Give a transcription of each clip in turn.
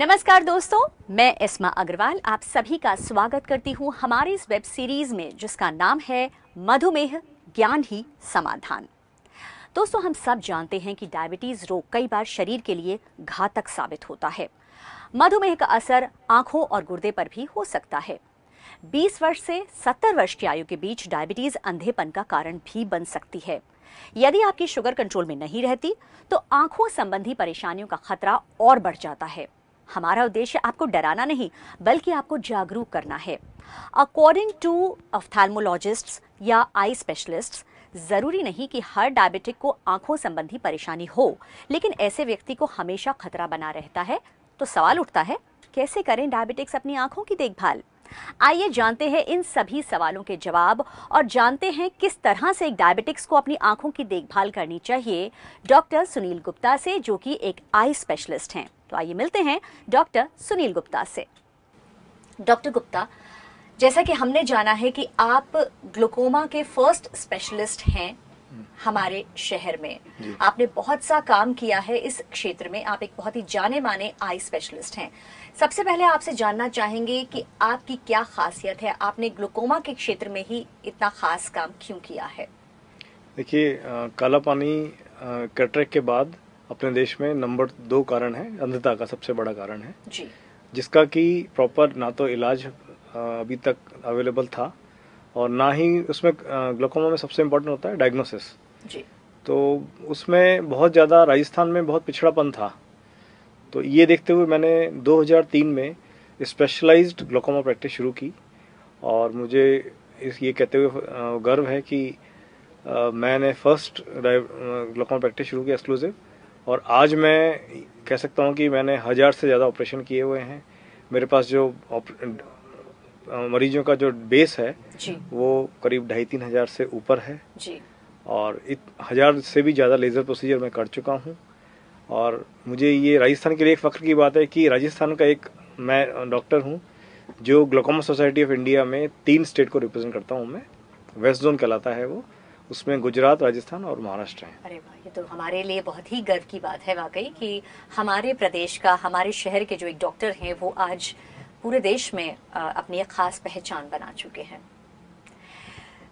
नमस्कार दोस्तों, मैं इस्मा अग्रवाल आप सभी का स्वागत करती हूँ हमारी इस वेब सीरीज में जिसका नाम है मधुमेह ज्ञान ही समाधान। दोस्तों, हम सब जानते हैं कि डायबिटीज रोग कई बार शरीर के लिए घातक साबित होता है। मधुमेह का असर आंखों और गुर्दे पर भी हो सकता है। 20 वर्ष से 70 वर्ष की आयु के बीच डायबिटीज अंधेपन का कारण भी बन सकती है। यदि आपकी शुगर कंट्रोल में नहीं रहती तो आंखों संबंधी परेशानियों का खतरा और बढ़ जाता है। हमारा उद्देश्य आपको डराना नहीं बल्कि आपको जागरूक करना है। अकॉर्डिंग टू ऑफ्थेल्मोलॉजिस्ट्स या आई स्पेशलिस्ट्स, जरूरी नहीं कि हर डायबिटिक को आंखों संबंधी परेशानी हो, लेकिन ऐसे व्यक्ति को हमेशा खतरा बना रहता है। तो सवाल उठता है, कैसे करें डायबिटिक्स अपनी आंखों की देखभाल? आइए जानते हैं इन सभी सवालों के जवाब और जानते हैं किस तरह से एक डायबिटिक्स को अपनी आंखों की देखभाल करनी चाहिए डॉक्टर सुनील गुप्ता से, जो कि एक आई स्पेशलिस्ट हैं। तो आइए मिलते हैं डॉक्टर सुनील गुप्ता से। डॉक्टर गुप्ता, जैसा कि हमने जाना है कि आप ग्लूकोमा के फर्स्ट स्पेशलिस्ट हैं हमारे शहर में। आपने बहुत सा काम किया है इस क्षेत्र में, आप एक बहुत ही जाने माने आई स्पेशलिस्ट हैं। सबसे पहले आपसे जानना चाहेंगे कि आपकी क्या खासियत है, आपने ग्लूकोमा के क्षेत्र में ही इतना खास काम क्यों किया है? देखिए, काला पानी कैटरेक्ट के बाद अपने देश में नंबर 2 कारण है, अंधता का सबसे बड़ा कारण है जी। जिसका कि प्रॉपर ना तो इलाज अभी तक अवेलेबल था और ना ही उसमें ग्लूकोमा में सबसे इम्पोर्टेंट होता है डायग्नोसिस जी। तो उसमें बहुत ज़्यादा राजस्थान में बहुत पिछड़ापन था। तो ये देखते हुए मैंने 2003 में स्पेशलाइज्ड ग्लूकोमा प्रैक्टिस शुरू की और मुझे ये कहते हुए गर्व है कि मैंने फर्स्ट ग्लूकोमा प्रैक्टिस शुरू की एक्सक्लूसिव, और आज मैं कह सकता हूँ कि मैंने 1000 से ज़्यादा ऑपरेशन किए हुए हैं। मेरे पास जो मरीजों का जो बेस है जी। वो करीब 2,500-3 हज़ार से ऊपर है जी। और 1000 से भी ज़्यादा लेज़र प्रोसीजर मैं कर चुका हूँ। और मुझे ये राजस्थान के लिए एक फ़ख्र की बात है कि राजस्थान का एक मैं डॉक्टर हूँ जो ग्लूकोमा सोसाइटी ऑफ इंडिया में 3 स्टेट को रिप्रेजेंट करता हूँ। मैं वेस्ट जोन कहलाता है वो, उसमें गुजरात, राजस्थान और महाराष्ट्र है। अरे वाह, ये तो हमारे लिए बहुत ही गर्व की बात है वाकई कि हमारे प्रदेश का, हमारे शहर के जो एक डॉक्टर हैं वो आज पूरे देश में अपनी एक खास पहचान बना चुके हैं।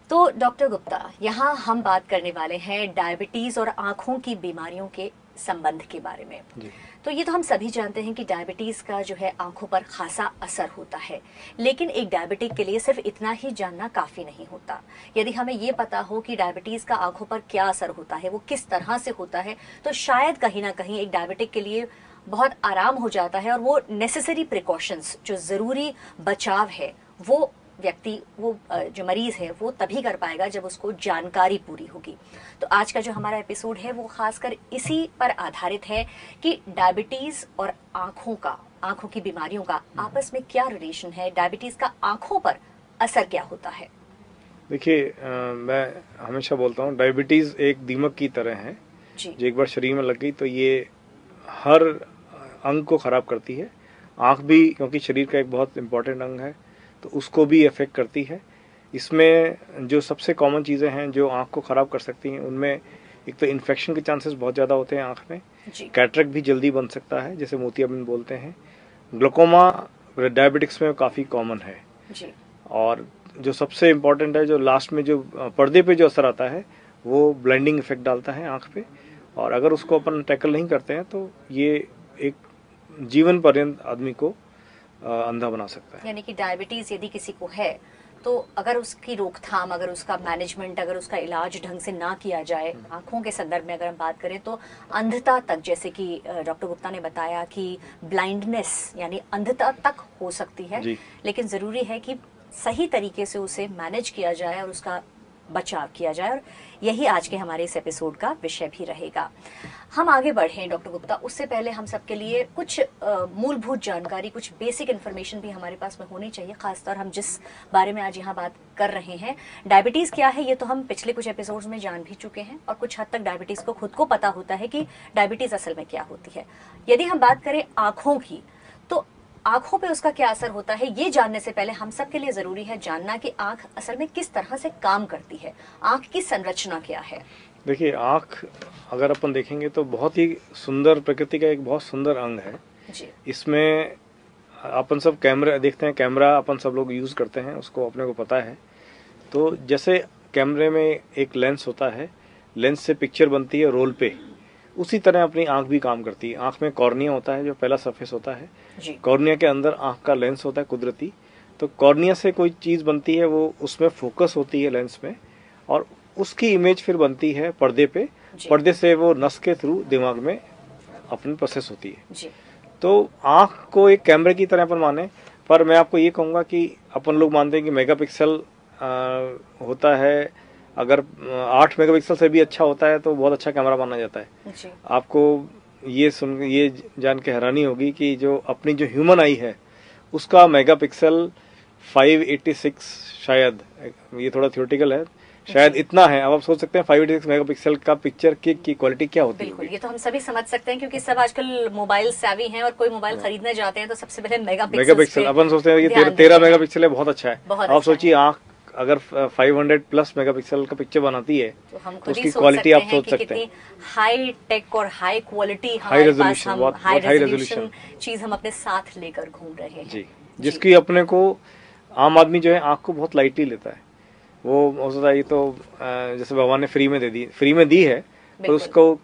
तो डॉक्टर गुप्ता, यहाँ हम बात करने वाले हैं डायबिटीज और आंखों की बीमारियों के संबंध के बारे में। जी। तो ये तो हम सभी जानते हैं कि डायबिटीज का जो है आंखों पर खासा असर होता है, लेकिन एक डायबिटिक के लिए सिर्फ इतना ही जानना काफी नहीं होता। यदि हमें ये पता हो कि डायबिटीज का आंखों पर क्या असर होता है, वो किस तरह से होता है, तो शायद कहीं ना कहीं एक डायबिटिक के लिए बहुत आराम हो जाता है और वो नेसेसरी प्रिकॉशंस, जो जरूरी बचाव है, वो व्यक्ति, वो जो मरीज है वो तभी कर पाएगा जब उसको जानकारी पूरी होगी। तो आज का जो हमारा एपिसोड है वो खासकर इसी पर आधारित है कि डायबिटीज और आंखों की बीमारियों का आपस में क्या रिलेशन है, डायबिटीज का आंखों पर असर क्या होता है। देखिए, मैं हमेशा बोलता हूँ डायबिटीज़ एक दीमक की तरह है जी। जो एक बार शरीर में लग गई तो ये हर अंग को ख़राब करती है। आँख भी, क्योंकि शरीर का एक बहुत इम्पोर्टेंट अंग है, तो उसको भी अफेक्ट करती है। इसमें जो सबसे कॉमन चीज़ें हैं जो आँख को ख़राब कर सकती हैं, उनमें एक तो इन्फेक्शन के चांसेस बहुत ज़्यादा होते हैं आँख में। कैटरेक्ट भी जल्दी बन सकता है, जैसे मोतियाबिंद बोलते हैं। ग्लूकोमा डायबिटिक्स में काफ़ी कॉमन है जी। और जो सबसे इम्पोर्टेंट है, जो लास्ट में जो पर्दे पे जो असर आता है, वो ब्लाइंडिंग इफेक्ट डालता है आँख पे, और अगर उसको अपन टैकल नहीं करते हैं तो ये एक जीवन पर्यंत आदमी को अंधा बना सकता है। यानी कि डायबिटीज यदि किसी को है तो अगर उसकी रोकथाम, अगर उसका मैनेजमेंट, अगर उसका इलाज ढंग से ना किया जाए, आंखों के संदर्भ में अगर हम बात करें तो अंधता तक, जैसे कि डॉक्टर गुप्ता ने बताया कि ब्लाइंडनेस यानी अंधता तक हो सकती है। लेकिन जरूरी है कि सही तरीके से उसे मैनेज किया जाए और उसका बचाव किया जाए, और यही आज के हमारे इस एपिसोड का विषय भी रहेगा। हम आगे बढ़े डॉक्टर गुप्ता, उससे पहले हम सबके लिए कुछ मूलभूत जानकारी, कुछ बेसिक इन्फॉर्मेशन भी हमारे पास में होनी चाहिए। खासतौर हम जिस बारे में आज यहाँ बात कर रहे हैं, डायबिटीज क्या है, ये तो हम पिछले कुछ एपिसोड्स में जान भी चुके हैं और कुछ हद तक डायबिटीज को खुद को पता होता है कि डायबिटीज असल में क्या होती है। यदि हम बात करें आंखों की, तो आंखों पे उसका क्या असर होता है, ये जानने से पहले हम सब के लिए जरूरी है जानना कि आंख असल में किस तरह से काम करती है, आंख की संरचना क्या है। देखिए, आंख अगर अपन देखेंगे तो बहुत ही सुंदर, प्रकृति का एक बहुत सुंदर अंग है जी। इसमें अपन सब कैमरा देखते हैं, कैमरा अपन सब लोग यूज़ करते हैं, उसको अपने को पता है। तो जैसे कैमरे में एक लेंस होता है, लेंस से पिक्चर बनती है रोल पे, उसी तरह अपनी आँख भी काम करती है। आँख में कॉर्निया होता है जो पहला सरफेस होता है, कॉर्निया के अंदर आँख का लेंस होता है कुदरती। तो कॉर्निया से कोई चीज़ बनती है, वो उसमें फोकस होती है लेंस में, और उसकी इमेज फिर बनती है पर्दे पे। पर्दे से वो नस के थ्रू दिमाग में अपनी प्रोसेस होती है जी। तो आँख को एक कैमरे की तरह अपन माने, पर मैं आपको ये कहूँगा कि अपन लोग मानते हैं कि मेगापिक्सल होता है, अगर 8 मेगापिक्सल से भी अच्छा होता है तो बहुत अच्छा कैमरा माना जाता है जी। आपको ये जान के हैरानी होगी कि जो अपनी जो ह्यूमन आई है उसका मेगापिक्सल 586 शायद, ये थोड़ा थ्योरेटिकल है, शायद इतना है। अब आप सोच सकते हैं 586 मेगापिक्सल का पिक्चर की क्वालिटी क्या होती है। बिल्कुल, ये तो हम सभी समझ सकते हैं क्योंकि सब आजकल मोबाइल सेवी हैं और कोई मोबाइल खरीदने जाते हैं तो सबसे पहले मेगापिक्सल अपन सोचते हैं ये 13 मेगापिक्सल है, बहुत अच्छा है। आप सोचिए आँख अगर 500 प्लस मेगापिक्सल का पिक्चर बनाती है तो उसकी क्वालिटी आप सोच सकते हैं। हाई टेक और हाई क्वालिटी, हाई रेजोल्यूशन चीज हम अपने साथ लेकर घूम रहे हैं जी, जिसकी अपने को आम आदमी जो है आँख को बहुत लाइटली लेता है। वो हो सकता है ये तो जैसे भगवान ने फ्री में दी है, तो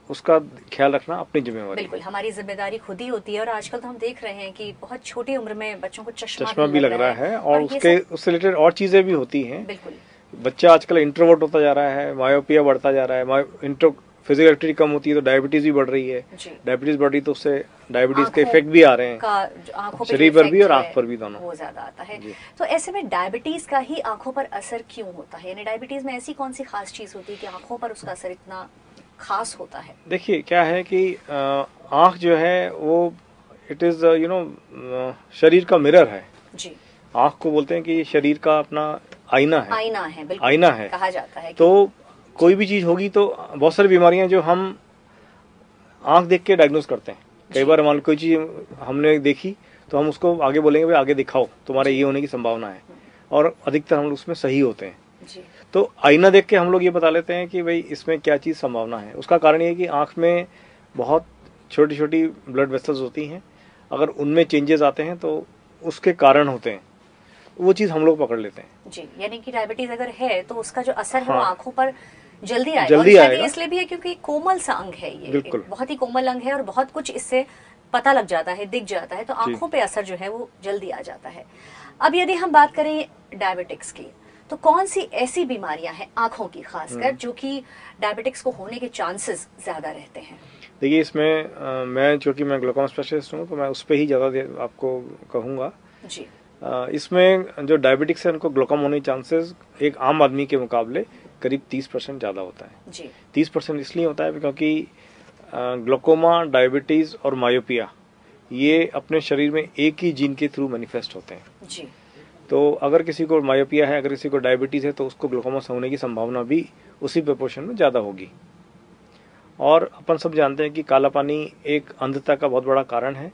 उसका ख्याल रखना अपनी जिम्मेवारी। बिल्कुल, हमारी जिम्मेदारी खुद ही होती है। और आजकल तो हम देख रहे हैं कि बहुत छोटी उम्र में बच्चों को चश्मा भी लग रहा है और उससे रिलेटेड और चीजें भी होती हैं। बिल्कुल, बच्चा आजकल इंट्रोवर्ट होता जा रहा है, मायोपिया बढ़ता जा रहा है, फिजिकल एक्टिविटी कम होती है तो डायबिटीज भी बढ़ रही है। डायबिटीज बढ़ी तो उससे डायबिटीज के इफेक्ट भी आ रहे हैं, शरीर पर भी और आंख पर भी, दोनों वो ज्यादा आता है। तो ऐसे में डायबिटीज का ही आंखों पर असर क्यों होता है? यानी डायबिटीज में ऐसी कौन सी खास चीज होती है कि आंखों पर उसका असर इतना खास होता है? देखिए क्या है कि आंख जो है वो इट इज शरीर का मिरर है जी। आंख को बोलते हैं कि शरीर का अपना आईना है, बिल्कुल आईना है कहा जाता है। तो कोई भी चीज होगी तो बहुत सारी बीमारियां जो हम आंख देख के डायग्नोज करते हैं। कई बार मान लो कोई चीज हमने देखी तो हम उसको आगे बोलेंगे भाई आगे दिखाओ, तुम्हारे ये होने की संभावना है, और अधिकतर हम लोग उसमें सही होते हैं जी। तो आईना देख के हम लोग ये बता लेते हैं कि भाई इसमें क्या चीज संभावना है। उसका कारण ये है कि आंख में बहुत छोटी छोटी ब्लड वेसल्स होती हैं, अगर उनमें चेंजेस आते हैं तो उसके कारण होते हैं, वो चीज हम लोग पकड़ लेते हैं जी। यानी कि डायबिटीज अगर है तो उसका जो असर है वो आंखों पर जल्दी आएगा। इसलिए भी है क्योंकि कोमल सा अंग है ये, बहुत ही कोमल अंग है और बहुत कुछ इससे पता लग जाता है, दिख जाता है, तो आंखों पे असर जो है वो जल्दी आ जाता है। अब यदि हम बात करें डायबिटिक्स की, तो कौन सी ऐसी बीमारियां हैं आंखों की खासकर जो कि डायबिटिक्स को होने के चांसेस ज्यादा रहते हैं? देखिए इसमें मैं चूंकि मैं ग्लूकोमा स्पेशलिस्ट हूँ तो मैं उस पर ही ज्यादा आपको कहूँगा जी। इसमें जो डायबिटिक्स है उनको ग्लूकोमा होने के चांसेस एक आम आदमी के मुकाबले करीब 30% ज़्यादा होता है जी। 30% इसलिए होता है क्योंकि ग्लूकोमा, डायबिटीज़ और मायोपिया ये अपने शरीर में एक ही जीन के थ्रू मैनिफेस्ट होते हैं जी। तो अगर किसी को मायोपिया है, अगर किसी को डायबिटीज़ है तो उसको ग्लूकोमा होने की संभावना भी उसी प्रोपोर्शन में ज़्यादा होगी। और अपन सब जानते हैं कि काला पानी एक अंधता का बहुत बड़ा कारण है।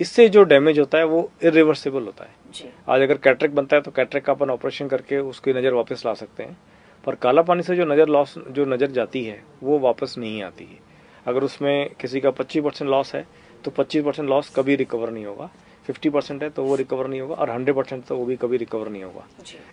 इससे जो डैमेज होता है वो इरिवर्सिबल होता है जी। आज अगर कैटरेक्ट बनता है तो कैटरेक्ट का अपन ऑपरेशन करके उसकी नज़र वापस ला सकते हैं, पर काला पानी से जो नज़र जाती है वो वापस नहीं आती है। अगर उसमें किसी का 25% लॉस है तो 25% लॉस कभी रिकवर नहीं होगा, 50% है तो वो रिकवर नहीं होगा, और 100% तो वो भी कभी रिकवर नहीं होगा।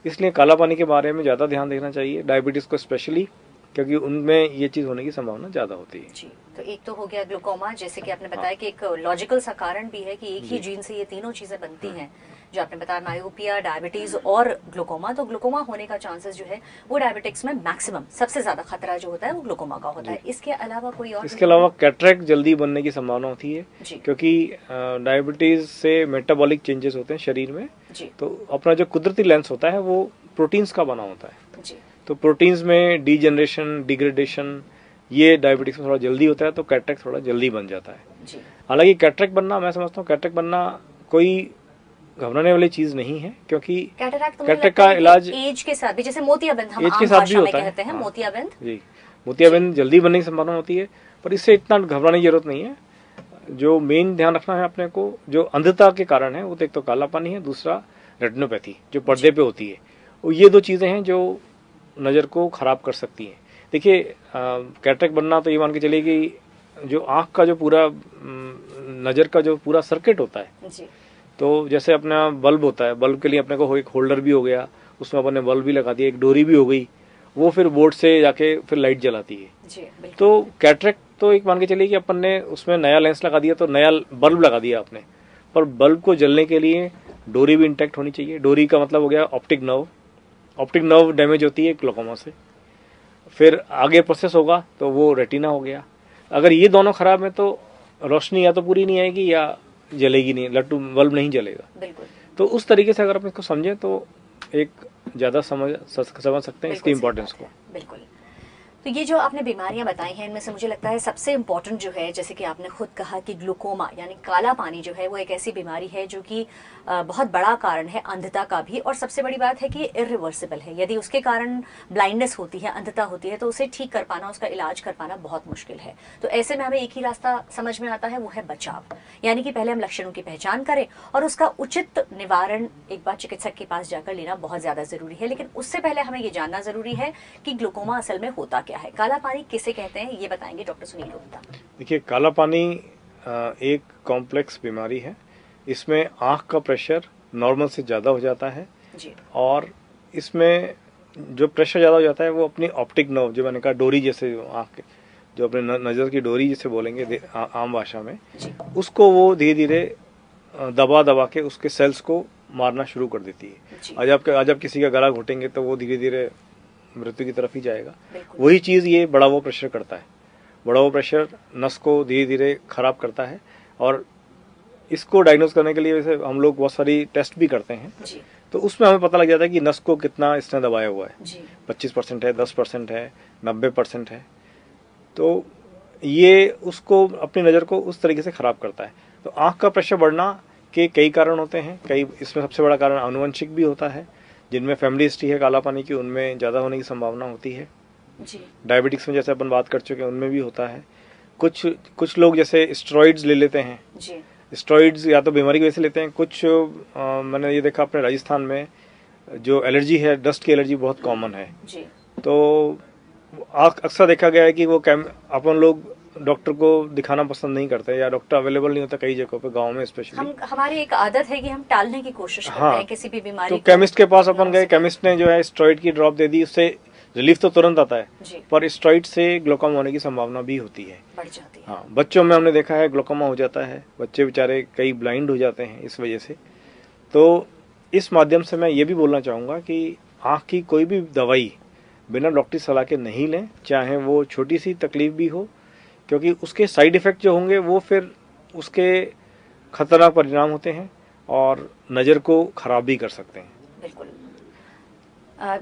इसलिए काला पानी के बारे में ज़्यादा ध्यान देना चाहिए, डायबिटीज़ को स्पेशली, क्योंकि उनमें ये चीज़ होने की संभावना ज़्यादा होती है जी। तो एक तो हो गया ग्लूकोमा, जैसे कि आपने बताया कि एक लॉजिकल सा कारण भी है कि एक ही जीन से ये तीनों चीज़ें बनती हैं, जो आपने बताया मायोपिया, डायबिटीज और ग्लूकोमा। तो ग्लूकोमा होने का चांसेस जो है वो डायबिटिक्स में मैक्सिमम सबसे ज्यादा खतरा जो होता है वो ग्लूकोमा का होता है। इसके अलावा कोई और? इसके अलावा कैटरेक्ट जल्दी बनने की संभावना होती है क्योंकि डायबिटीज से मेटाबॉलिक चेंजेस होते हैं शरीर में जी। तो अपना जो कुदरती लेंस होता है वो प्रोटीन्स का बना होता है जी। तो प्रोटीन्स में डीजनरेशन, डिग्रेडेशन ये डायबिटिक्स में थोड़ा जल्दी होता है, तो कैटरेक्ट थोड़ा जल्दी बन जाता है। हालांकि कैटरेक्ट बनना, मैं समझता हूँ कैटरेक्ट बनना कोई घबराने वाली चीज नहीं है, क्योंकि कैटरेक्ट का इलाज एज के साथ भी, जैसे मोतियाबिंद हम एज के साथ भी होता है, मोतियाबिंद जी, मोतियाबिंद जल्दी बनने की संभावना होती है, पर इससे इतना घबराने की जरूरत नहीं है। जो मेन ध्यान रखना है अपने को, जो अंधता के कारण है वो तो एक तो काला पानी है, दूसरा रेटिनोपैथी जो पर्दे पे होती है, और ये दो चीजें हैं जो नजर को खराब कर सकती हैं। देखिए कैटरेक्ट बनना तो ये मान के चलिए कि जो आँख का जो पूरा नज़र का जो पूरा सर्किट होता है जी। तो जैसे अपना बल्ब होता है, बल्ब के लिए अपने को एक होल्डर भी हो गया, उसमें अपने बल्ब भी लगा दिया, एक डोरी भी हो गई, वो फिर बोर्ड से जाके फिर लाइट जलाती है जी। तो कैटरेक्ट तो एक मान के चलिए कि अपन ने उसमें नया लेंस लगा दिया तो नया बल्ब लगा दिया आपने, पर बल्ब को जलने के लिए डोरी भी इंटैक्ट होनी चाहिए। डोरी का मतलब हो गया optic nerve, optic nerve damage होती है ग्लोकोमा से, फिर आगे प्रोसेस होगा तो वो रेटिना हो गया। अगर ये दोनों खराब है तो रोशनी या तो पूरी नहीं आएगी या जलेगी नहीं, लट्टू बल्ब नहीं जलेगा। बिल्कुल। तो उस तरीके से अगर आप इसको समझें तो एक ज़्यादा समझ सकते हैं इसकी इम्पोर्टेंस को। बिल्कुल। तो ये जो आपने बीमारियां बताई हैं इनमें से मुझे लगता है सबसे इम्पोर्टेंट जो है, जैसे कि आपने खुद कहा कि ग्लूकोमा यानी काला पानी जो है वो एक ऐसी बीमारी है जो कि बहुत बड़ा कारण है अंधता का भी, और सबसे बड़ी बात है कि ये इरिवर्सिबल है। यदि उसके कारण ब्लाइंडनेस होती है, अंधता होती है, तो उसे ठीक कर पाना, उसका इलाज कर पाना बहुत मुश्किल है। तो ऐसे में हमें एक ही रास्ता समझ में आता है, वो है बचाव। यानी कि पहले हम लक्षणों की पहचान करें और उसका उचित निवारण एक बार चिकित्सक के पास जाकर लेना बहुत ज्यादा जरूरी है। लेकिन उससे पहले हमें ये जानना जरूरी है कि ग्लूकोमा असल में होता क्या है, काला पानी किसे कहते हैं, ये बताएंगे डॉक्टर सुनील गुप्ता। देखिए, काला पानी एक कॉम्प्लेक्स बीमारी है। इसमें आँख का प्रेशर नॉर्मल से ज़्यादा हो जाता है जी। और इसमें जो प्रेशर ज़्यादा हो जाता है वो अपनी ऑप्टिक नर्व, जो मैंने कहा डोरी जैसे आँख के जो अपने नज़र की डोरी जिसे बोलेंगे आम भाषा में, उसको वो धीरे धीरे दबा दबा के उसके सेल्स को मारना शुरू कर देती है। आज आप किसी का गला घोटेंगे तो वो धीरे धीरे मृत्यु की तरफ ही जाएगा। वही चीज़ ये बड़ा वो प्रेशर करता है। बड़ा वो प्रेशर नस को धीरे धीरे खराब करता है और इसको डायग्नोज करने के लिए वैसे हम लोग बहुत सारी टेस्ट भी करते हैं जी। तो उसमें हमें पता लग जाता है कि नस को कितना इसने दबाया हुआ है। जी। 25% है, 10% है, 90% है। तो ये उसको अपनी नज़र को उस तरीके से ख़राब करता है। तो आँख का प्रेशर बढ़ना के कई कारण होते हैं। इसमें सबसे बड़ा कारण आनुवंशिक भी होता है। जिनमें फैमिली हिस्ट्री है काला पानी की, उनमें ज़्यादा होने की संभावना होती है। जी। डायबिटिक्स में जैसे अपन बात कर चुके हैं उनमें भी होता है। कुछ लोग जैसे स्टेरॉइड्स ले लेते हैं। जी। स्टेरॉइड्स या तो बीमारी की वजह से लेते हैं। मैंने ये देखा अपने राजस्थान में जो एलर्जी है, डस्ट की एलर्जी बहुत कॉमन है। जी। तो अक्सर देखा गया है कि वो अपन लोग डॉक्टर को दिखाना पसंद नहीं करते या डॉक्टर अवेलेबल नहीं होता कई जगहों पे, गांव में स्पेशली। हमारी एक आदत है कि हम टालने की कोशिश करते हैं किसी भी बीमारी तो केमिस्ट के पास अपन गए, केमिस्ट ने जो है स्टेरॉइड की ड्रॉप दे दी, उससे रिलीफ तो तुरंत आता है पर स्टेरॉइड से ग्लूकोमा होने की संभावना भी होती है, बढ़ जाती है। हाँ, बच्चों में हमने देखा है ग्लूकोमा हो जाता है। बच्चे बेचारे कई ब्लाइंड हो जाते हैं इस वजह से। तो इस माध्यम से मैं ये भी बोलना चाहूँगा कि आँख की कोई भी दवाई बिना डॉक्टरी सलाह के नहीं लें, चाहे वो छोटी सी तकलीफ भी हो, क्योंकि उसके साइड इफ़ेक्ट जो होंगे वो फिर उसके खतरनाक परिणाम होते हैं और नज़र को खराब भी कर सकते हैं। बिल्कुल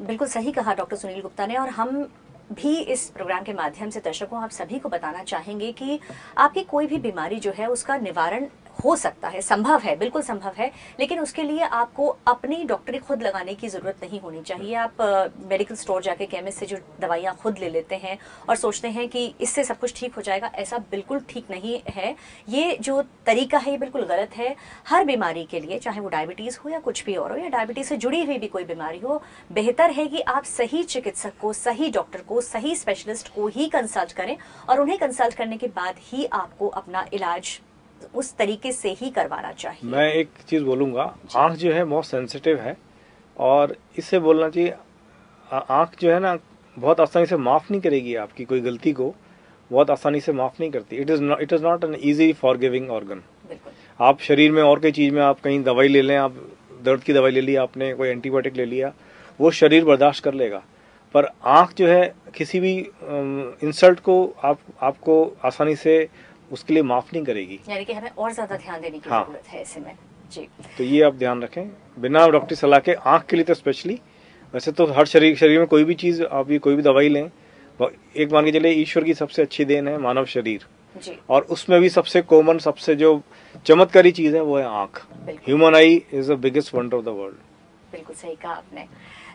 बिल्कुल सही कहा डॉक्टर सुनील गुप्ता ने। और हम भी इस प्रोग्राम के माध्यम से दर्शकों आप सभी को बताना चाहेंगे कि आपकी कोई भी बीमारी जो है उसका निवारण हो सकता है, संभव है, बिल्कुल संभव है, लेकिन उसके लिए आपको अपनी डॉक्टरी खुद लगाने की जरूरत नहीं होनी चाहिए। आप मेडिकल स्टोर जाके केमिस्ट से जो दवाइयाँ खुद ले लेते हैं और सोचते हैं कि इससे सब कुछ ठीक हो जाएगा, ऐसा बिल्कुल ठीक नहीं है। ये जो तरीका है ये बिल्कुल गलत है। हर बीमारी के लिए, चाहे वो डायबिटीज़ हो या कुछ भी और हो, या डायबिटीज़ से जुड़ी हुई भी कोई बीमारी हो, बेहतर है कि आप सही चिकित्सक को, सही डॉक्टर को, सही स्पेशलिस्ट को ही कंसल्ट करें और उन्हें कंसल्ट करने के बाद ही आपको अपना इलाज उस तरीके से ही करवाना चाहिए। मैं एक चीज़ बोलूँगा, आँख जो है बहुत सेंसिटिव है और इससे बोलना चाहिए। आँख जो है ना बहुत आसानी से माफ़ नहीं करेगी, आपकी कोई गलती को बहुत आसानी से माफ़ नहीं करती। It is not an easy forgiving organ. आप शरीर में और कोई चीज़ में आप कहीं दवाई ले लें, आप दर्द की दवाई ले ली आपने, कोई एंटीबायोटिक ले लिया, वो शरीर बर्दाश्त कर लेगा, पर आँख जो है किसी भी इंसल्ट को आपको आसानी से उसके लिए माफ नहीं करेगी। यानी कि हमें और ज्यादा ध्यान देने की जरूरत है ऐसे में। जी। तो ये आप ध्यान रखें बिना डॉक्टरी सलाह के, आँख के लिए तो स्पेशली। वैसे तो हर शरीर में कोई भी चीज़, आप ये कोई भी दवाई लें, एक मान के चलिए ईश्वर की सबसे अच्छी देन है मानव शरीर जी। और उसमें भी सबसे कॉमन, सबसे जो चमत्कारी चीज़ है वो है आँख। Human I is the biggest wonder of the world. बिल्कुल सही कहा आपने।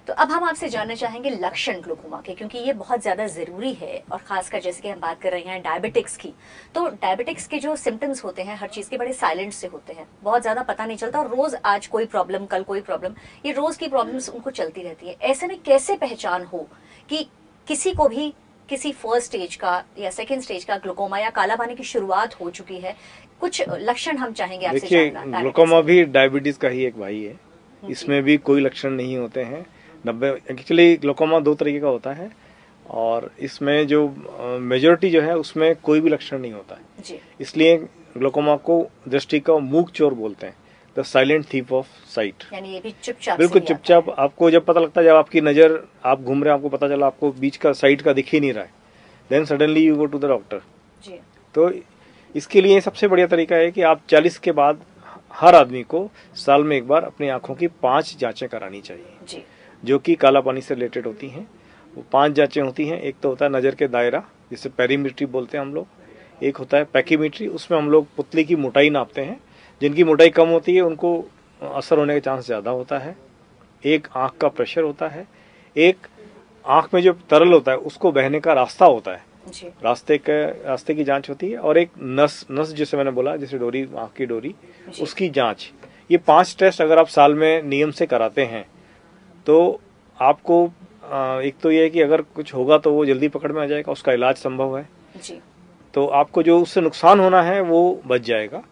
तो अब हम आपसे जानना चाहेंगे लक्षण ग्लूकोमा के, क्योंकि ये बहुत ज्यादा जरूरी है और खासकर जैसे कि हम बात कर रहे हैं डायबिटिक्स की, तो डायबिटिक्स के जो सिम्टम्स होते हैं हर चीज के बड़े साइलेंट से होते हैं, बहुत ज्यादा पता नहीं चलता और रोज आज कोई प्रॉब्लम, कल कोई प्रॉब्लम, ये रोज की प्रॉब्लम्स उनको चलती रहती है। ऐसे में कैसे पहचान हो कि किसी को भी किसी फर्स्ट स्टेज का या सेकंड स्टेज का ग्लूकोमा या काला पानी की शुरुआत हो चुकी है, कुछ लक्षण हम चाहेंगे आपसे देखिए, जानना। ग्लूकोमा भी डायबिटीज का ही एक भाई है, इसमें भी कोई लक्षण नहीं होते हैं। 90 एक्चुअली ग्लूकोमा 2 तरीके का होता है और इसमें जो मेजोरिटी जो है उसमें कोई भी लक्षण नहीं होता है जी। इसलिए ग्लूकोमा को दृष्टि का मूक चोर बोलते हैं, the silent thief of site. यानी ये भी चुपचाप बिल्कुल से ही आता चुपचाप, आपको जब पता लगता है, जब आपकी नज़र, आप घूम रहे हैं, आपको पता चला आपको बीच का साइड का दिख ही नहीं रहा है, then suddenly you go to the doctor. है। जी। तो इसके लिए सबसे बढ़िया तरीका है कि आप 40 के बाद हर आदमी को साल में एक बार अपनी आंखों की 5 जांचें करानी चाहिए जी। जो कि काला पानी से रिलेटेड होती हैं। वो 5 जांचें होती हैं। एक तो होता है नज़र के दायरा, जिसे पेरीमीट्री बोलते हैं हम लोग। एक होता है पैकीमीट्री, उसमें हम लोग पुतली की मोटाई नापते हैं। जिनकी मोटाई कम होती है उनको असर होने का चांस ज़्यादा होता है। एक आँख का प्रेशर होता है। एक आँख में जो तरल होता है उसको बहने का रास्ता होता है, जी। रास्ते की जांच होती है। और एक नस जिसे मैंने बोला, जैसे डोरी, आँख की डोरी, उसकी जांच। ये 5 टेस्ट अगर आप साल में नियम से कराते हैं तो आपको एक तो ये है कि अगर कुछ होगा तो वो जल्दी पकड़ में आ जाएगा, उसका इलाज संभव है। जी। तो आपको जो उससे नुकसान होना है वो बच जाएगा।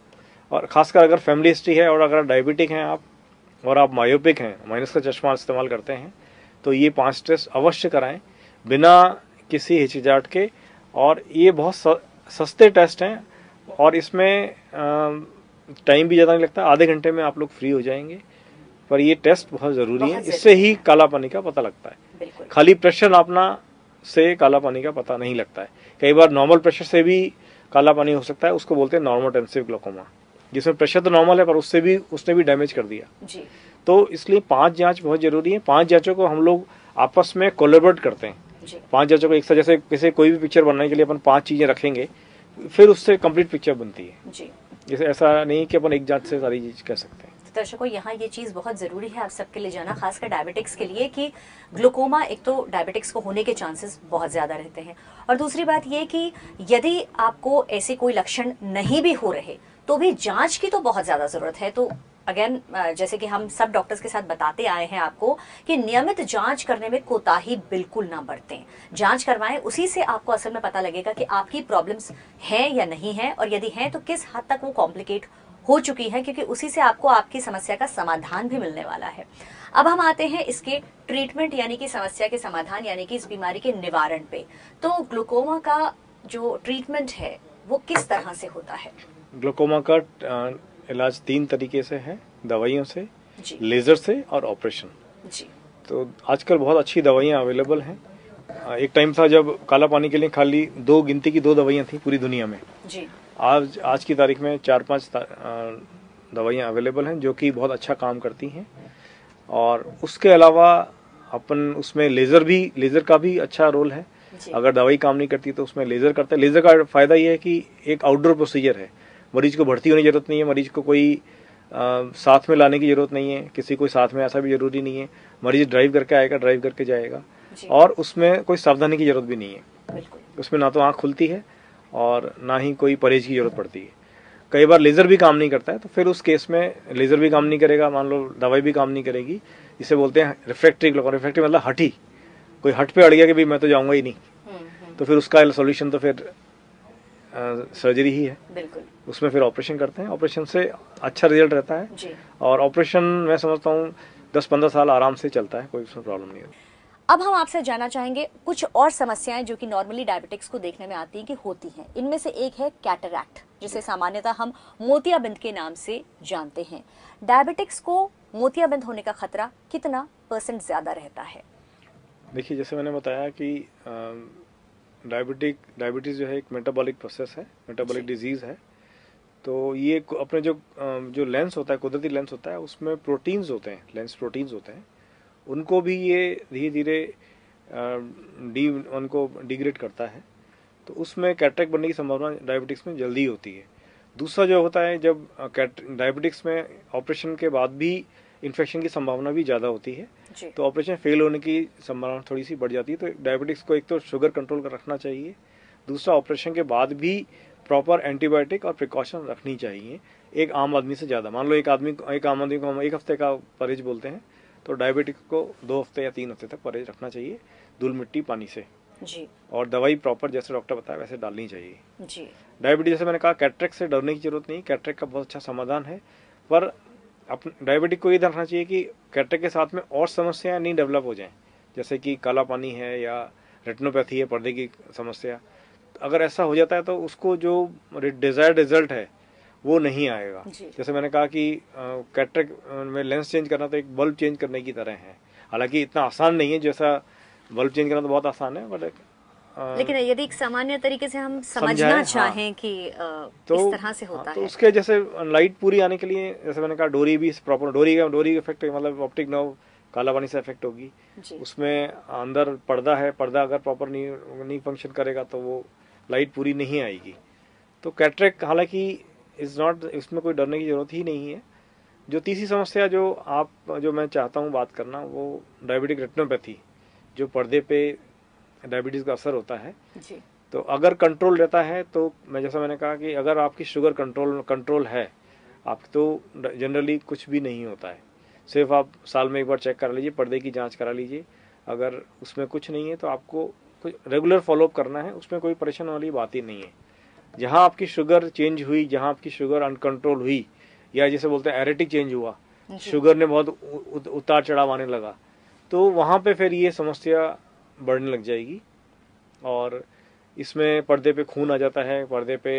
और खासकर अगर फैमिली हिस्ट्री है और अगर डायबिटिक हैं आप और आप मायोपिक हैं, माइनस का चश्मा इस्तेमाल करते हैं, तो ये 5 टेस्ट अवश्य कराएं बिना किसी हिचकिचाहट के। और ये बहुत सस्ते टेस्ट हैं और इसमें टाइम भी ज़्यादा नहीं लगता, आधे घंटे में आप लोग फ्री हो जाएंगे। पर ये टेस्ट बहुत ज़रूरी है, इससे ही काला पानी का पता लगता है। बिल्कुल। खाली प्रेशर नापना से काला पानी का पता नहीं लगता है। कई बार नॉर्मल प्रेशर से भी काला पानी हो सकता है, उसको बोलते हैं नॉर्मोटेंसिव ग्लूकोमा, जिसमें प्रेशर तो नॉर्मल है पर उसने भी डैमेज कर दिया। जी। तो इसलिए 5 जांच बहुत जरूरी है। 5 जांचों को हम लोग आपस में कोलैबोरेट करते हैं। जी। 5 जांचों को एक साथ, जैसे किसी कोई भी पिक्चर बनाने के लिए अपन 5 चीजें रखेंगे, फिर उससे कंप्लीट पिक्चर बनती है। जी। जैसे ऐसा नहीं कि अपन एक जांच से सारी चीज कह सकते हैं। दर्शकों, यहाँ ये चीज बहुत जरूरी है आप सबके लिए जाना, खासकर डायबिटिक्स के लिए, कि ग्लूकोमा, एक तो डायबिटिक्स को होने के चांसेस बहुत ज्यादा रहते हैं, और दूसरी बात ये कि यदि आपको ऐसे कोई लक्षण नहीं भी हो रहे तो भी जांच की तो बहुत ज्यादा जरूरत है। तो अगेन, जैसे कि हम सब डॉक्टर्स के साथ बताते आए हैं आपको कि नियमित जांच करने में कोताही बिल्कुल ना बरतें। जांच करवाएं, उसी से आपको असल में पता लगेगा कि आपकी प्रॉब्लम्स हैं या नहीं है, और यदि हैं तो किस हद तक वो कॉम्प्लिकेट हो चुकी है, क्योंकि उसी से आपको आपकी समस्या का समाधान भी मिलने वाला है। अब हम आते हैं इसके ट्रीटमेंट, यानी कि समस्या के समाधान, यानी कि इस बीमारी के निवारण पे। तो ग्लूकोमा का जो ट्रीटमेंट है वो किस तरह से होता है? ग्लूकोमा का इलाज 3 तरीके से है, दवाइयों से, जी। लेजर से और ऑपरेशन। जी। तो आजकल बहुत अच्छी दवाइयाँ अवेलेबल हैं। एक टाइम था जब काला पानी के लिए खाली 2 गिनती की 2 दवाइयाँ थी पूरी दुनिया में। जी। आज की तारीख में 4-5 दवाइयाँ अवेलेबल हैं जो कि बहुत अच्छा काम करती हैं। और उसके अलावा अपन उसमें लेज़र का भी अच्छा रोल है। अगर दवाई काम नहीं करती तो उसमें लेज़र करते हैं। लेज़र का फ़ायदा ये है कि एक आउटडोर प्रोसीजर है, मरीज को भर्ती होने की ज़रूरत नहीं है, मरीज को कोई साथ में लाने की ज़रूरत नहीं है, किसी को साथ में ऐसा भी ज़रूरी नहीं है। मरीज ड्राइव करके आएगा, ड्राइव करके जाएगा, और उसमें कोई सावधानी की ज़रूरत भी नहीं है। उसमें ना तो आँख खुलती है और ना ही कोई परहेज की ज़रूरत पड़ती है। कई बार लेज़र भी काम नहीं करता है, तो फिर उस केस में लेज़र भी काम नहीं करेगा, मान लो दवाई भी काम नहीं करेगी, जिसे बोलते हैं रिफ्रैक्टरी ग्लूकोमा। रिफ्रैक्टरी मतलब हठी, कोई हट पे अड़ गया कि भाई मैं तो जाऊँगा ही नहीं, तो फिर उसका सोल्यूशन तो फिर सर्जरी ही है। बिल्कुल। उसमें फिर ऑपरेशन करते हैं, ऑपरेशन से अच्छा रिजल्ट रहता है जी। और ऑपरेशन मैं समझता हूँ 10-15 साल आराम से चलता है, कोई उसमें प्रॉब्लम नहीं होती। अब हम आपसे जानना चाहेंगे कुछ और समस्याएं जो कि नॉर्मली डायबिटिक्स को देखने में आती हैं कि होती हैं। इनमें से एक है कैटरैक्ट, जिसे सामान्यतः हम मोतियाबिंद के नाम से जानते हैं। डायबिटिक्स को मोतियाबिंद होने का खतरा कितना % ज्यादा रहता है? देखिए, जैसे मैंने बताया कि डायबिटीज़ जो है एक मेटाबॉलिक प्रोसेस है, मेटाबॉलिक डिजीज़ है। तो ये अपने जो लेंस होता है, कुदरती लेंस होता है, उसमें प्रोटीन्स होते हैं, लेंस प्रोटीन्स होते हैं, उनको भी ये धीरे धीरे उनको डिग्रेड करता है। तो उसमें कैटरेक्ट बनने की संभावना डायबिटिक्स में जल्दी होती है। दूसरा जो होता है, जब डायबिटिक्स में ऑपरेशन के बाद भी इन्फेक्शन की संभावना भी ज़्यादा होती है, तो ऑपरेशन फेल होने की संभावना थोड़ी सी बढ़ जाती है। तो डायबिटिक्स को एक तो शुगर कंट्रोल कर रखना चाहिए, दूसरा ऑपरेशन के बाद भी प्रॉपर एंटीबायोटिक और प्रिकॉशन रखनी चाहिए एक आम आदमी से ज़्यादा। मान लो एक आम आदमी को हम 1 हफ्ते का परहेज बोलते हैं, तो डायबिटिक को 2 हफ्ते या 3 हफ्ते तक परहेज रखना चाहिए धूल मिट्टी पानी से। जी। और दवाई प्रॉपर जैसे डॉक्टर बताया वैसे डालनी चाहिए जी। डायबिटीज जैसे मैंने कहा, कैटरेक्ट से डरने की जरूरत नहीं, कैटरेक्ट का बहुत अच्छा समाधान है, पर डायबिटिक को ये ध्यान रखना चाहिए कि कैटरेक्ट के साथ में और समस्याएं नहीं डेवलप हो जाएं, जैसे कि काला पानी है या रेटिनोपैथी है, पर्दे की समस्या। अगर ऐसा हो जाता है तो उसको जो डिजायर्ड रिजल्ट है वो नहीं आएगा। जैसे मैंने कहा कि कैटरेक्ट में लेंस चेंज करना तो एक बल्ब चेंज करने की तरह है, हालांकि इतना आसान नहीं है, जैसा बल्ब चेंज करना तो बहुत आसान है, बट लेकिन यदि एक सामान्य तरीके से हम समझना चाहें कि तो इस तरह से होता तो है, उसके जैसे लाइट पूरी आने के लिए, जैसे मैंने कहा, डोरी भी प्रॉपर, डोरी का इफेक्ट मतलब ऑप्टिक नर्व काला पानी से इफेक्ट होगी, उसमें अंदर पर्दा है, पर्दा अगर प्रॉपर नहीं फंक्शन करेगा तो वो लाइट पूरी नहीं आएगी। तो कैटरेक्ट हालांकि इज नॉट, इसमें कोई डरने की जरूरत ही नहीं है। जो तीसरी समस्या जो मैं चाहता हूँ बात करना, वो डायबिटिक रेटिनोपैथी, जो पर्दे पे डायबिटीज का असर होता है जी। तो अगर कंट्रोल रहता है तो जैसा मैंने कहा कि अगर आपकी शुगर कंट्रोल है आप, तो जनरली कुछ भी नहीं होता है। सिर्फ आप साल में एक बार चेक करा लीजिए, पर्दे की जांच करा लीजिए, अगर उसमें कुछ नहीं है तो आपको कुछ रेगुलर फॉलोअप करना है, उसमें कोई परेशान वाली बात ही नहीं है। जहाँ आपकी शुगर चेंज हुई, जहाँ आपकी शुगर अनकंट्रोल हुई, या जिसे बोलते हैं एरेटिक चेंज हुआ, शुगर ने बहुत उतार चढ़ाव आने लगा, तो वहाँ पे फिर ये समस्या बढ़ने लग जाएगी। और इसमें पर्दे पे खून आ जाता है, पर्दे पे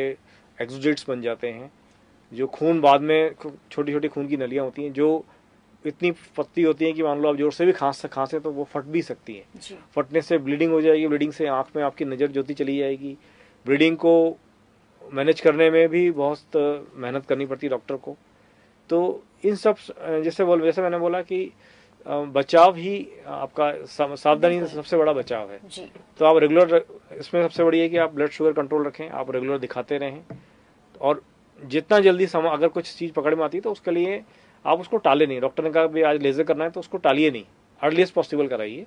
एक्सुडेट्स बन जाते हैं, जो खून बाद में छोटी छोटी खून की नलियाँ होती हैं, जो इतनी पतली होती हैं कि मान लो आप जोर से भी खांसे तो वो फट भी सकती हैं। फटने से ब्लीडिंग हो जाएगी, ब्लीडिंग से आँख में आपकी नज़र ज्योति चली जाएगी। ब्लीडिंग को मैनेज करने में भी बहुत मेहनत करनी पड़ती है डॉक्टर को। तो इन सब जैसे मैंने बोला कि बचाव ही आपका, सावधानी सबसे बड़ा बचाव है जी। तो आप रेगुलर, इसमें सबसे बड़ी है कि आप ब्लड शुगर कंट्रोल रखें, आप रेगुलर दिखाते रहें, और जितना जल्दी अगर कुछ चीज़ पकड़ में आती है तो उसके लिए आप उसको टाले नहीं। डॉक्टर ने कहा भाई आज लेजर करना है तो उसको टालिए नहीं, अर्लीस्ट पॉसिबल कराइए।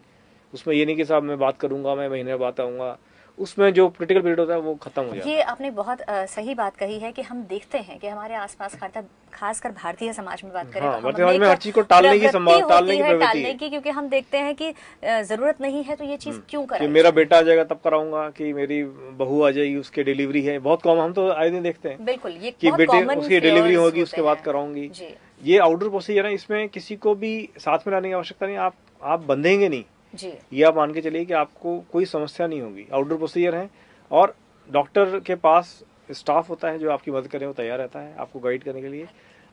उसमें ये नहीं कि साहब मैं बात करूंगा, मैं महीने बाद आऊँगा, उसमें जो क्रिटिकल पीरियड होता है वो खत्म हो जाता है। ये आपने बहुत सही बात कही है कि हम देखते हैं कि हमारे आसपास, खासकर भारतीय समाज में बात करें, हाँ, तो समाज में हर चीज को टालने की प्रवृत्ति है, क्योंकि हम देखते हैं कि जरूरत नहीं है तो ये चीज क्यों कराई, कि मेरा बेटा आ जाएगा तब कराऊंगा, कि मेरी बहू आ जाएगी उसके डिलीवरी है, बहुत कॉमन, हम तो आए दिन देखते हैं। बिल्कुल, ये कि बेटे उसकी डिलीवरी होगी उसके बाद कराऊंगी। ये आउटडोर प्रोसीजर है, इसमें किसी को भी साथ में लाने की आवश्यकता नहीं, आप बंधेंगे नहीं जी। ये आप मान के चलिए कि आपको कोई समस्या नहीं होगी। आउटडोर प्रोसीजर है और डॉक्टर के पास स्टाफ होता है जो आपकी मदद करने को तैयार रहता है, आपको गाइड करने के लिए।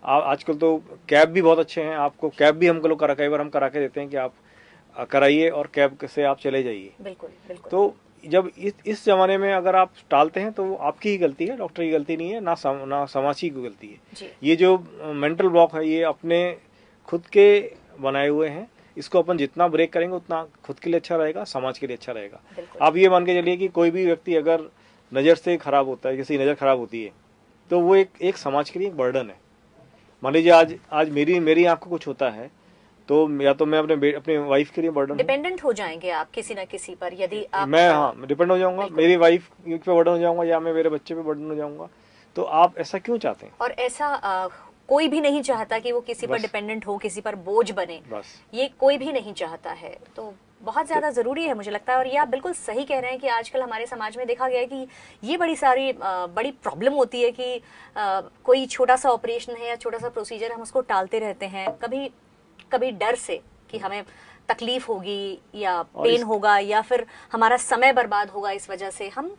आजकल तो कैब भी बहुत अच्छे हैं, आपको कैब भी हम लोग कई बार हम करा के देते हैं कि आप कराइए और कैब से आप चले जाइए। बिल्कुल, बिल्कुल। तो जब इस जमाने में अगर आप टालते हैं तो आपकी ही गलती है, डॉक्टर की गलती नहीं है, ना समाज की गलती है। ये जो मेंटल ब्लॉक है ये अपने खुद के बनाए हुए हैं, इसको अपन जितना ब्रेक करेंगे उतना खुद के लिए अच्छा रहेगा, समाज के लिए अच्छा रहेगा। आप ये मान के चलिए कि कोई भी व्यक्ति अगर नज़र से खराब होता है, किसी नज़र खराब होती है, तो वो एक समाज के लिए एक बर्डन है। मान लीजिए आज मेरी आँख को कुछ होता है तो या तो मैं अपने वाइफ के लिए बर्डन, डिपेंडेंट हो जाएंगे आप किसी न किसी पर, यदि आप मैं डिपेंड हो जाऊंगा, मेरी वाइफ पे बर्डन हो जाऊंगा या मैं मेरे बच्चे पे बर्डन हो जाऊंगा। तो आप ऐसा क्यों चाहते हैं? और ऐसा कोई भी नहीं चाहता कि वो किसी पर डिपेंडेंट हो, किसी पर बोझ बने, ये कोई भी नहीं चाहता है। तो बहुत ज्यादा जरूरी है मुझे लगता है। और ये आप बिल्कुल सही कह रहे हैं कि आजकल हमारे समाज में देखा गया है कि ये बड़ी प्रॉब्लम होती है कि कोई छोटा सा ऑपरेशन है या छोटा सा प्रोसीजर, हम उसको टालते रहते हैं, कभी डर से कि हमें तकलीफ होगी या पेन होगा या फिर हमारा समय बर्बाद होगा, इस वजह से हम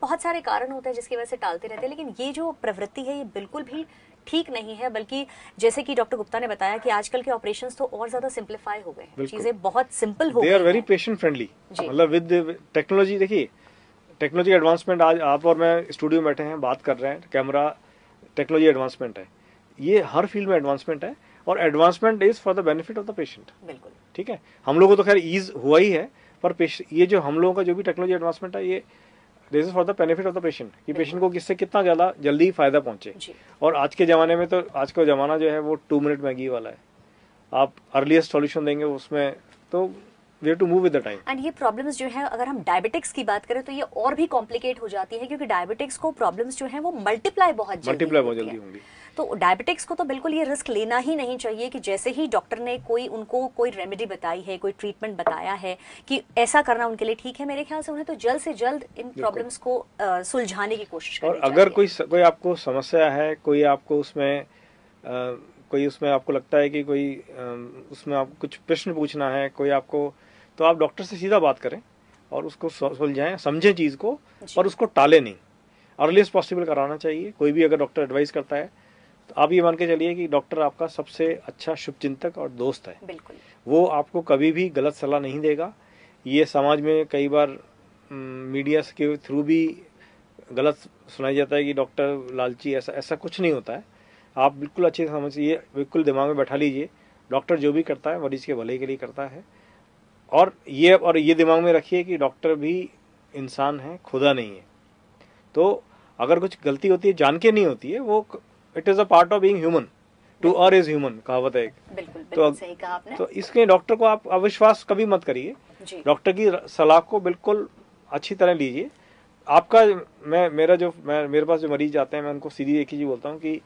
बहुत सारे कारण होते हैं जिसकी वजह से टालते रहते हैं। लेकिन ये जो प्रवृत्ति है ये बिल्कुल भी ठीक नहीं है, बल्कि जैसे कि डॉक्टर गुप्ता ने बताया कि आजकल के ऑपरेशंस तो और ज्यादा सिंप्लीफाई हो गए हैं, चीजें बहुत सिंपल हो गई हैं। They are very patient friendly, मतलब विद टेक्नोलॉजी। देखिए टेक्नोलॉजी एडवांसमेंट, आज आप और मैं स्टूडियो में बैठे हैं बात कर रहे हैं, कैमरा, टेक्नोलॉजी एडवांसमेंट है, ये हर फील्ड में एडवांसमेंट है और advancement is for the benefit of the patient. बिल्कुल ठीक है, हम लोगों को तो खैर ईज हुआ ही है, पर ये जो हम लोगों का जो भी टेक्नोलॉजी एडवांसमेंट है ये this is for the benefit of the patient, कि पेशेंट को किससे कितना ज़्यादा जल्दी फायदा पहुंचे। और आज के ज़माने में तो आज का ज़माना जो है वो 2 मिनट मैगी वाला है, आप अर्लीस्ट सॉल्यूशन देंगे उसमें, तो we have to move with the time. And ये प्रॉब्लम्स जो है, अगर हम डायबिटिक्स की बात करें तो ये और भी कॉम्प्लिकेट हो जाती है, क्योंकि डायबिटिक्स को प्रॉब्लम्स जो है वो मल्टीप्लाई बहुत जल्दी होंगी। तो डायबिटिक्स को तो बिल्कुल ये रिस्क लेना ही नहीं चाहिए कि जैसे ही डॉक्टर ने उनको कोई रेमेडी बताई है, कोई ट्रीटमेंट बताया है कि ऐसा करना उनके लिए ठीक है, मेरे ख्याल से उन्हें तो जल्द से जल्द इन प्रॉब्लम्स को सुलझाने की कोशिश करनी चाहिए। और अगर कोई आपको समस्या है, कोई आपको उसमें आपको लगता है कि कोई उसमें आपको कुछ प्रश्न पूछना है, कोई आपको, तो आप डॉक्टर से सीधा बात करें और उसको सुलझाएं, समझें चीज़ को और उसको टालें नहीं, अर्लीस्ट पॉसिबल कराना चाहिए। कोई भी अगर डॉक्टर एडवाइस करता है तो आप ये मान के चलिए कि डॉक्टर आपका सबसे अच्छा शुभचिंतक और दोस्त है। बिल्कुल। वो आपको कभी भी गलत सलाह नहीं देगा। ये समाज में कई बार मीडिया के थ्रू भी गलत सुनाई जाता है कि डॉक्टर लालची, ऐसा कुछ नहीं होता है। आप बिल्कुल अच्छे से समझिए, बिल्कुल दिमाग में बैठा लीजिए, डॉक्टर जो भी करता है मरीज के भले के लिए करता है। और ये दिमाग में रखिए कि डॉक्टर भी इंसान है, खुदा नहीं है। तो अगर कुछ गलती होती है, जान के नहीं होती है, वो it is a part of being human, to err is human, कहावत है एक। बिल्कुल सही कहा आपने। तो इसके डॉक्टर को आप अविश्वास कभी मत करिए, डॉक्टर की सलाह को बिल्कुल अच्छी तरह लीजिए। आपका मेरे पास जो मरीज आते हैं, मैं उनको सीधी एक ही चीज बोलता हूँ कि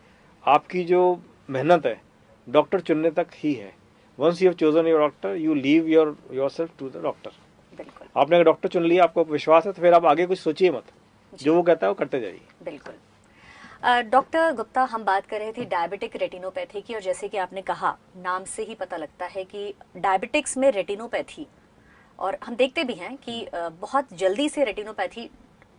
आपकी जो मेहनत है डॉक्टर चुनने तक ही है। Once you have chosen your doctor, you leave yourself to the doctor. आपने अगर डॉक्टर चुन लिया, आपको विश्वास है, तो फिर आप आगे कुछ सोचिए मत, जो वो कहता है वो करते जाइए। बिल्कुल। डॉक्टर गुप्ता, हम बात कर रहे थे डायबिटिक रेटिनोपैथी की, और जैसे कि आपने कहा, नाम से ही पता लगता है कि डायबिटिक्स में रेटिनोपैथी, और हम देखते भी हैं कि बहुत जल्दी से रेटिनोपैथी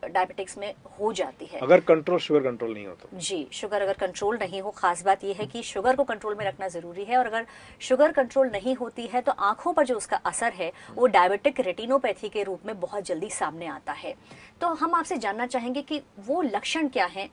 डायबिटिक्स में हो जाती है, अगर शुगर कंट्रोल नहीं हो तो। जी, शुगर अगर कंट्रोल नहीं हो, खास बात यह है कि शुगर को कंट्रोल में रखना जरूरी है, और अगर शुगर कंट्रोल नहीं होती है तो आंखों पर जो उसका असर है वो डायबिटिक रेटिनोपैथी के रूप में बहुत जल्दी सामने आता है। तो हम आपसे जानना चाहेंगे कि वो लक्षण क्या हैं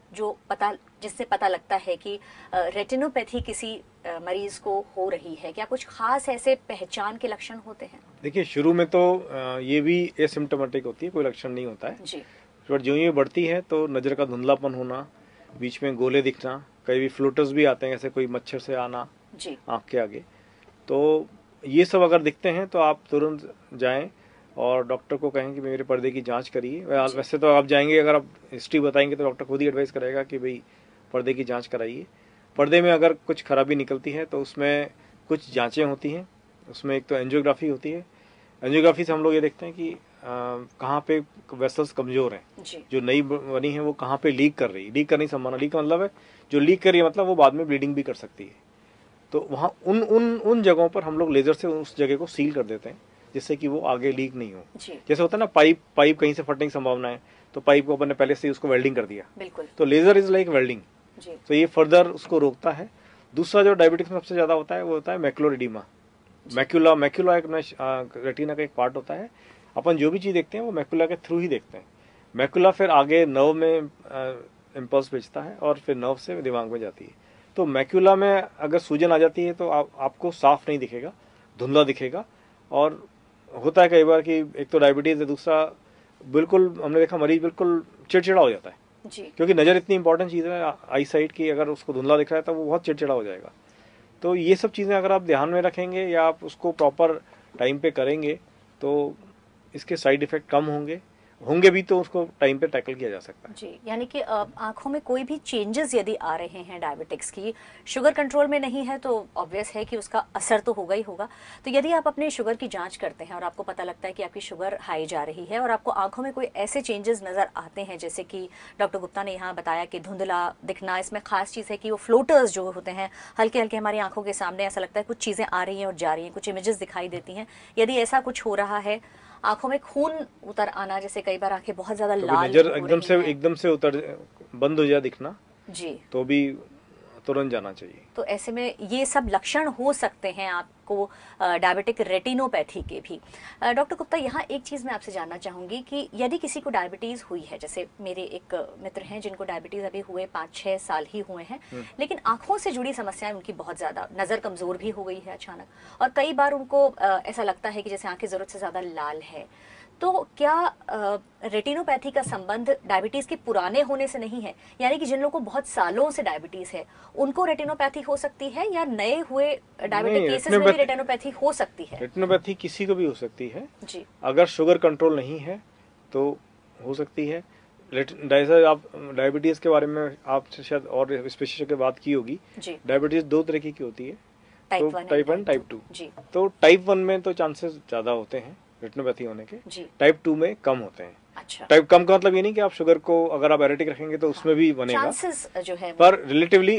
जिससे पता लगता है कि रेटिनोपैथी किसी मरीज को हो रही है। क्या कुछ खास ऐसे पहचान के लक्षण होते हैं? देखिए, शुरू में तो ये भी एसिम्प्टोमेटिक होती है, कोई लक्षण नहीं होता है जी। पर जो ये बढ़ती है तो नज़र का धुंधलापन होना, बीच में गोले दिखना, कई भी फ्लोटर्स भी आते हैं, जैसे कोई मच्छर से आना आँख के आगे, तो ये सब अगर दिखते हैं तो आप तुरंत जाएं और डॉक्टर को कहें कि मेरे पर्दे की जांच करिए। वैसे तो आप जाएंगे, अगर आप हिस्ट्री बताएंगे तो डॉक्टर खुद ही एडवाइस करेगा कि भाई पर्दे की जाँच कराइए। पर्दे में अगर कुछ खराबी निकलती है तो उसमें कुछ जाँचें होती हैं। उसमें एक तो एंजियोग्राफी होती है। एंजियोग्राफी से हम लोग ये देखते हैं कि कहाँ पे वेसल्स कमजोर हैं, जो नई बनी है वो कहाँ पे लीक कर रही है। लीक करने की संभावना, लीक का मतलब है जो लीक कर रही है, मतलब वो बाद में ब्लीडिंग भी कर सकती है। तो वहाँ उन जगहों पर हम लोग लेजर से उस जगह को सील कर देते हैं, जिससे कि वो आगे लीक नहीं हो। जैसे होता है ना, पाइप कहीं से फटने की संभावना है, तो पाइप को अपन ने पहले से उसको वेल्डिंग कर दिया, तो लेजर इज लाइक वेल्डिंग, तो ये फर्दर उसको रोकता है। दूसरा जो डायबिटिक्स में सबसे ज्यादा होता है वो होता है मैकुलर एडिमा। मैक्यूला एक रेटिना का एक पार्ट होता है। अपन जो भी चीज देखते हैं वो मैकुला के थ्रू ही देखते हैं। मैकुला फिर आगे नर्व में इम्पल्स भेजता है और फिर नर्व से दिमाग में जाती है। तो मैकुला में अगर सूजन आ जाती है तो आपको साफ नहीं दिखेगा, धुंधला दिखेगा। और होता है कई बार कि एक तो डायबिटीज है, दूसरा बिल्कुल हमने देखा मरीज बिल्कुल चिड़चिड़ा हो जाता है जी। क्योंकि नज़र इतनी इंपॉर्टेंट चीज़ है आई साइट की, अगर उसको धुंधला दिख रहा है तो वो बहुत चिड़चिड़ा हो जाएगा। तो ये सब चीज़ें अगर आप ध्यान में रखेंगे या आप उसको प्रॉपर टाइम पे करेंगे तो इसके साइड इफेक्ट कम होंगे भी, तो उसको टाइम पे टैकल किया जा सकता है जी। यानी कि आंखों में कोई भी चेंजेस यदि आ रहे हैं डायबिटिक्स की, शुगर कंट्रोल में नहीं है, तो ऑब्वियस है कि उसका असर तो होगा ही होगा। तो यदि आप अपने शुगर की जांच करते हैं और आपको पता लगता है कि आपकी शुगर हाई जा रही है और आपको आंखों में कोई ऐसे चेंजेस नजर आते हैं, जैसे कि डॉक्टर गुप्ता ने यहाँ बताया कि धुंधला दिखना, इसमें खास चीज़ है कि वो फ्लोटर्स जो होते हैं हल्के हल्के हमारी आंखों के सामने, ऐसा लगता है कुछ चीज़ें आ रही हैं और जा रही हैं, कुछ इमेजेस दिखाई देती हैं, यदि ऐसा कुछ हो रहा है, आंखों में खून उतर आना, जैसे कई बार आंखें बहुत ज्यादा लाल एकदम से बंद हो जाए दिखना जी, तो भी तुरंत जाना चाहिए। तो ऐसे में ये सब लक्षण हो सकते हैं आपको डायबिटिक रेटिनोपैथी के भी। डॉक्टर गुप्ता, यहाँ एक चीज़ मैं आपसे जानना चाहूँगी कि यदि किसी को डायबिटीज़ हुई है, जैसे मेरे एक मित्र हैं जिनको डायबिटीज़ अभी हुए 5-6 साल ही हुए हैं, लेकिन आंखों से जुड़ी समस्याएं उनकी बहुत ज़्यादा, नज़र कमज़ोर भी हो गई है अचानक, और कई बार उनको ऐसा लगता है कि जैसे आंखें ज़रूरत से ज़्यादा लाल है, तो क्या रेटिनोपैथी का संबंध डायबिटीज के पुराने होने से नहीं है, यानी कि जिन लोगों को बहुत सालों से डायबिटीज है उनको रेटिनोपैथी हो सकती है, या नए हुए डायबिटिक केसेस में भी रेटिनोपैथी हो सकती है? रेटिनोपैथी किसी को भी हो सकती है जी। अगर शुगर कंट्रोल नहीं है तो हो सकती है। जैसे आप डायबिटीज के बारे में आपसे शायद और स्पेसिफिक बात की होगी। डायबिटीज दो तरह की होती है, टाइप 1 टाइप 2। तो टाइप 1 में तो चांसेस ज्यादा होते हैं रेटिनोपैथी होने के, टाइप 2 में कम होते हैं। अच्छा। टाइप कम का मतलब ये नहीं कि आप शुगर को अगर आप एरेटिक रखेंगे तो उसमें भी बनेगा, चांसेस जो है पर रिलेटिवली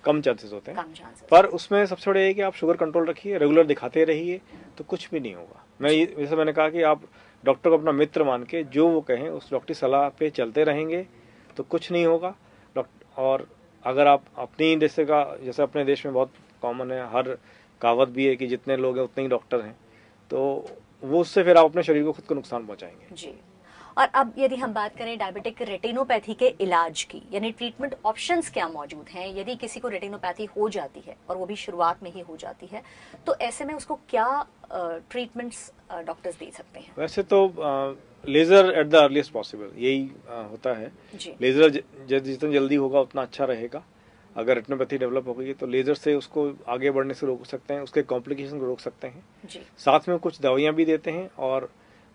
कम चांसेस होते हैं। पर उसमें सबसे बड़ा ये कि आप शुगर कंट्रोल रखिए, रेगुलर दिखाते रहिए, तो कुछ भी नहीं होगा। जैसे मैंने कहा कि आप डॉक्टर को अपना मित्र मान के जो वो कहें उस डॉक्टर की सलाह पे चलते रहेंगे तो कुछ नहीं होगा। और अगर आप अपनी जैसे अपने देश में बहुत कॉमन है, हर कहावत भी है कि जितने लोग हैं उतने ही डॉक्टर हैं, तो वो उससे फिर आप अपने शरीर को खुद को नुकसान पहुंचाएंगे। जी। और अब यदि हम बात करें डायबिटिक रेटिनोपैथी के इलाज की, यानी ट्रीटमेंट ऑप्शंस क्या मौजूद हैं यदि किसी को रेटिनोपैथी हो जाती है और वो भी शुरुआत में ही हो जाती है, तो ऐसे में उसको क्या ट्रीटमेंट्स डॉक्टर्स दे सकते हैं? वैसे तो laser at the earliest possible यही होता है। लेजर जितना जल्दी होगा उतना अच्छा रहेगा। अगर रेटिनोपैथी डेवलप हो गई तो लेजर से उसको आगे बढ़ने से रोक सकते हैं, उसके कॉम्प्लिकेशन को रोक सकते हैं जी। साथ में कुछ दवाइयाँ भी देते हैं। और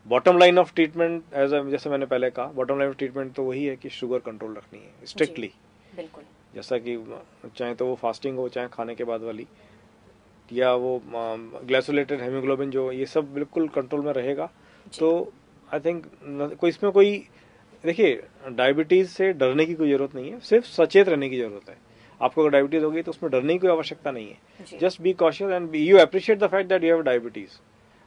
बॉटम लाइन ऑफ ट्रीटमेंट जैसे मैंने पहले कहा, बॉटम लाइन ऑफ ट्रीटमेंट तो वही है कि शुगर कंट्रोल रखनी है स्ट्रिक्टली। बिल्कुल। जैसा कि चाहे तो वो फास्टिंग हो, चाहे खाने के बाद वाली, या वो ग्लाइकोलेटेड हेमोग्लोबिन जो, ये सब बिल्कुल कंट्रोल में रहेगा। तो आई थिंक इसमें कोई देखिए, डायबिटीज से डरने की कोई जरूरत नहीं है, सिर्फ सचेत रहने की जरूरत है। आपको अगर डायबिटीज होगी तो उसमें डरने की कोई आवश्यकता नहीं है। Just be cautious and you appreciate the fact that you have diabetes.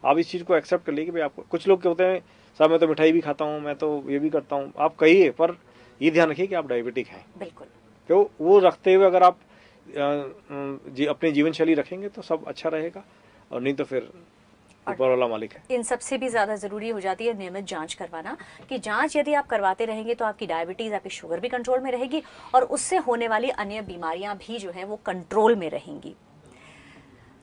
आप इस चीज को एक्सेप्ट कर लीजिए कि भाई आपको, कुछ लोग क्या होते हैं, साहब मैं तो मिठाई भी खाता हूँ, मैं तो ये भी करता हूँ, आप कहिए, पर ये ध्यान रखिए कि आप डायबिटिक हैं। बिल्कुल। तो वो रखते हुए अगर आप अपनी जीवन शैली रखेंगे तो सब अच्छा रहेगा, और नहीं तो फिर ऊपर वाला मालिक है। इन सबसे भी ज्यादा जरूरी हो जाती है नियमित जांच करवाना, कि जांच यदि आप करवाते रहेंगे तो आपकी डायबिटीज, आपकी शुगर भी कंट्रोल में रहेगी और उससे होने वाली अन्य बीमारियां भी जो है वो कंट्रोल में रहेंगी।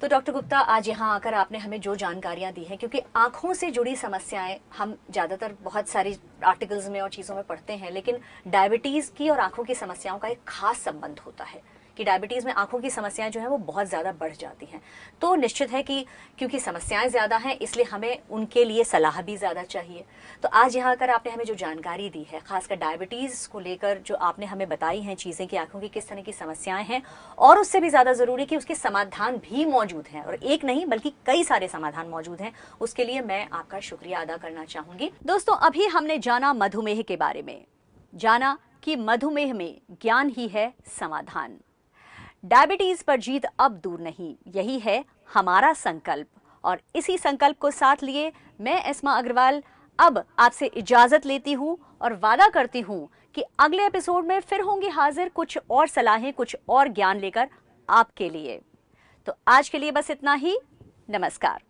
तो डॉक्टर गुप्ता, आज यहाँ आकर आपने हमें जो जानकारियां दी हैं, क्योंकि आंखों से जुड़ी समस्याएं हम ज्यादातर बहुत सारी आर्टिकल्स में और चीजों में पढ़ते हैं, लेकिन डायबिटीज की और आंखों की समस्याओं का एक खास संबंध होता है कि डायबिटीज में आंखों की समस्याएं जो है वो बहुत ज्यादा बढ़ जाती हैं। तो निश्चित है कि क्योंकि समस्याएं ज्यादा हैं इसलिए हमें उनके लिए सलाह भी ज्यादा चाहिए। तो आज यहाँ आकर आपने हमें जो जानकारी दी है, खासकर डायबिटीज को लेकर जो आपने हमें बताई हैं चीजें कि आंखों की किस तरह की समस्याएं हैं, और उससे भी ज्यादा जरूरी कि उसके समाधान भी मौजूद हैं, और एक नहीं बल्कि कई सारे समाधान मौजूद हैं, उसके लिए मैं आपका शुक्रिया अदा करना चाहूंगी। दोस्तों, अभी हमने जाना मधुमेह के बारे में, जाना कि मधुमेह में ज्ञान ही है समाधान। डायबिटीज पर जीत अब दूर नहीं, यही है हमारा संकल्प, और इसी संकल्प को साथ लिए मैं एस्मा अग्रवाल अब आपसे इजाजत लेती हूं और वादा करती हूं कि अगले एपिसोड में फिर होंगी हाजिर कुछ और सलाहें, कुछ और ज्ञान लेकर आपके लिए। तो आज के लिए बस इतना ही। नमस्कार।